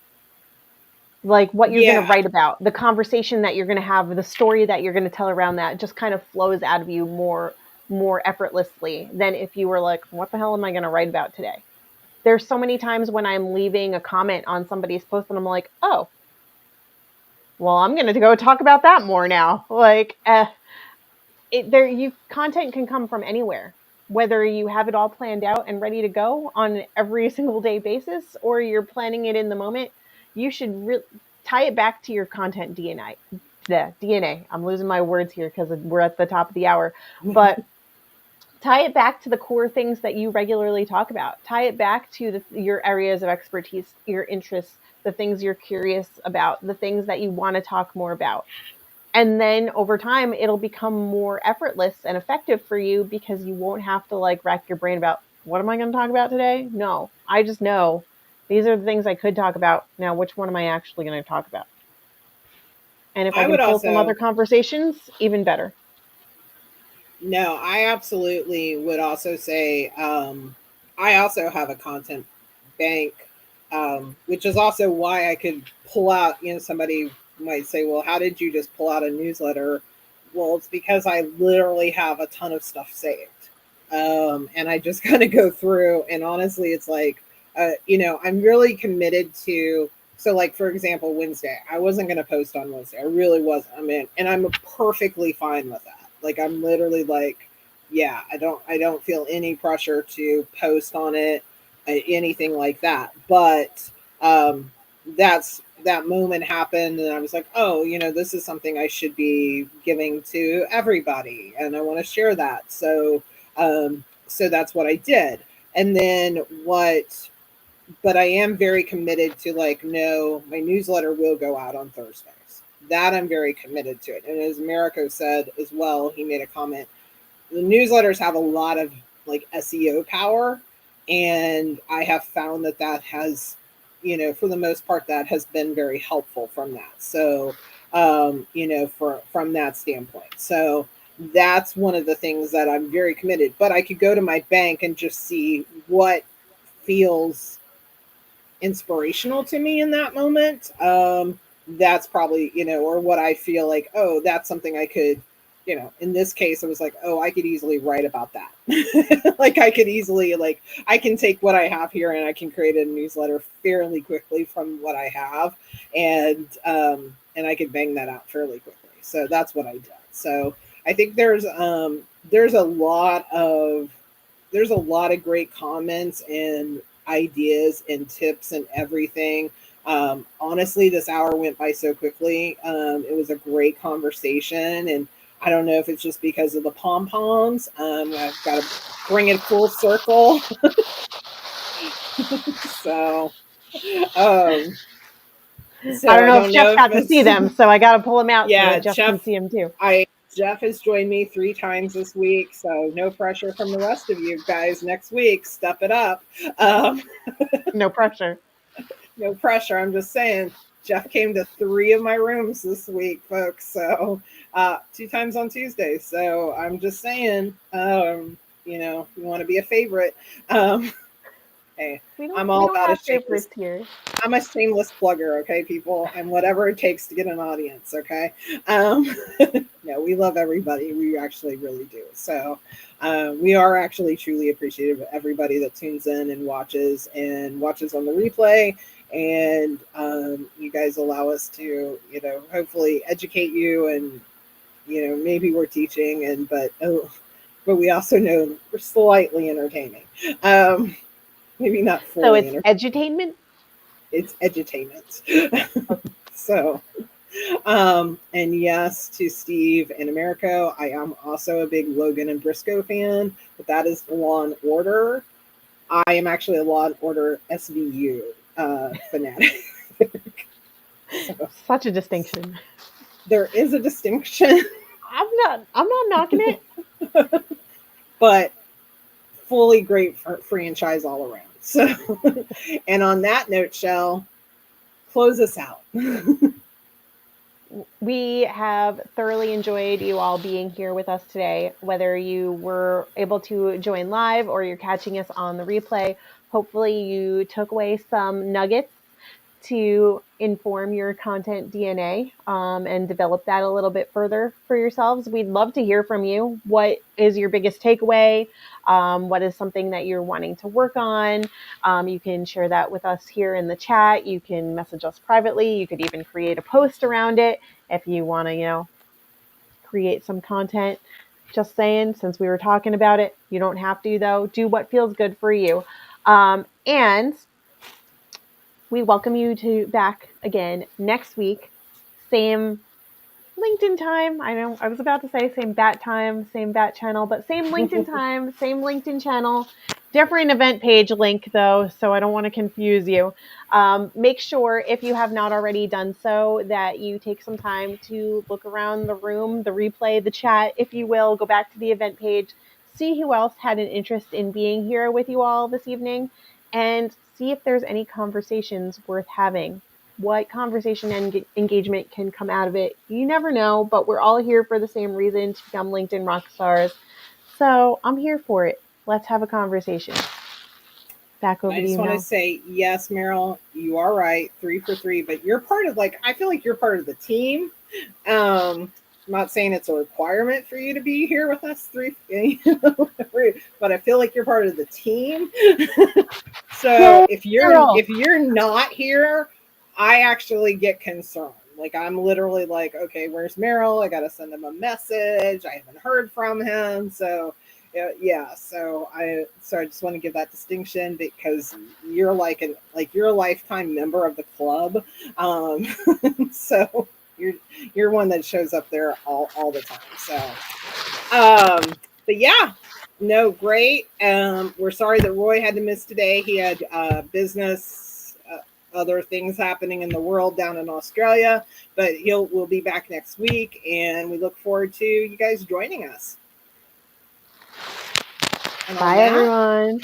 Like what you're going to Yeah, write about, the conversation that you're going to have, the story that you're going to tell around that just kind of flows out of you more effortlessly than if you were like, what the hell am I going to write about today? There's so many times when I'm leaving a comment on somebody's post and I'm like, oh, well, I'm going to go talk about that more now. Like, content can come from anywhere, whether you have it all planned out and ready to go on every single day basis, or you're planning it in the moment. You should tie it back to your content DNA. The DNA. I'm losing my words here because we're at the top of the hour, but tie it back to the core things that you regularly talk about. Tie it back to your areas of expertise, your interests, the things you're curious about, the things that you want to talk more about. And then over time, it'll become more effortless and effective for you because you won't have to like rack your brain about what am I going to talk about today? No, I just know these are the things I could talk about. Now, which one am I actually going to talk about? And if I I can would pull some other also, conversations, even better. no, I absolutely would also say, I also have a content bank, which is also why I could pull out, somebody might say, well, how did you just pull out a newsletter? Well, it's because I literally have a ton of stuff saved. And I just kind of go through, and honestly, it's like, I'm really committed to. So, like for example, Wednesday, I wasn't going to post on Wednesday. I really wasn't. I mean, and I'm perfectly fine with that. Like, I'm literally like, yeah, I don't feel any pressure to post on it, anything like that. But that moment happened, and I was like, oh, this is something I should be giving to everybody, and I want to share that. So that's what I did. And then but I am very committed to, like, no, my newsletter will go out on Thursdays. That I'm very committed to it. And as Mariko said as well, he made a comment. The newsletters have a lot of like SEO power, and I have found that has, for the most part, that has been very helpful from that. So, from that standpoint. So that's one of the things that I'm very committed. But I could go to my bank and just see what feels inspirational to me in that moment. That's probably, or what I feel like, oh, that's something I could, in this case, it was like, oh, I could easily write about that. Like, I could easily, like, I can take what I have here and I can create a newsletter fairly quickly from what I have. And I could bang that out fairly quickly. So that's what I did. So I think there's a lot of great comments and ideas and tips and everything. Honestly, this hour went by so quickly. It was a great conversation, and I don't know if it's just because of the pom poms. I've got to bring it full circle. So, um, I so don't I know if don't Jeff know if got to see it's them, so I got to pull them out so yeah, that Jeff can see them too. Jeff has joined me 3 times this week, so no pressure from the rest of you guys next week. Step it up. Um, No pressure. no pressure. I'm just saying, Jeff came to 3 of my rooms this week, folks. So 2 times on Tuesday. So I'm just saying, you want to be a favorite. Um, Hey, We I'm we all don't about a have shameless. favorites here. I'm a shameless plugger, okay, people. I'm whatever it takes to get an audience, okay. Um, no, we love everybody. We actually really do. So we are actually truly appreciative of everybody that tunes in and watches on the replay. And you guys allow us to, hopefully educate you, and maybe we're teaching, but we also know we're slightly entertaining. Um, Maybe not So fully it's entertaining. edutainment. It's edutainment. Okay. So, and yes, to Steve and Americo, I am also a big Logan and Briscoe fan, but that is Law and Order. I am actually a Law and Order SVU fanatic. So Such a distinction. there is a distinction, I'm not knocking it. but fully great franchise all around. So, and on that note, Shell, close us out. We have thoroughly enjoyed you all being here with us today, whether you were able to join live or you're catching us on the replay. Hopefully, you took away some nuggets to inform your content DNA and develop that a little bit further for yourselves. We'd love to hear from you. What is your biggest takeaway? What is something that you're wanting to work on? You can share that with us here in the chat. You can message us privately. You could even create a post around it if you want to, create some content. Just saying, since we were talking about it, you don't have to, though. Do what feels good for you. And we welcome you to back again next week. Same LinkedIn time. I know I was about to say same bat time, same bat channel, but same LinkedIn time, same LinkedIn channel. Different event page link though, so I don't want to confuse you. Make sure, if you have not already done so, that you take some time to look around the room, the replay, the chat, if you will. Go back to the event page, see who else had an interest in being here with you all this evening, and see if there's any conversations worth having. What conversation and engagement can come out of it, you never know, but we're all here for the same reason, to become LinkedIn rock stars. So I'm here for it. Let's have a conversation. Back over I to just you, want to Mel. say, yes, Meryl, you are right. 3 for 3, but you're part of, I feel like you're part of the team. I'm not saying it's a requirement for you to be here with us but I feel like you're part of the team. So Yay, girl. if you're not here, I actually get concerned. Like, I'm literally like, okay, where's Merrill? I gotta send him a message. I haven't heard from him. So yeah, so I just want to give that distinction, because you're you're a lifetime member of the club. Um, so you're one that shows up there all the time. So but yeah, no, great. We're sorry that Roy had to miss today. He had business, other things happening in the world down in Australia, but we'll be back next week, and we look forward to you guys joining us. And Bye, everyone.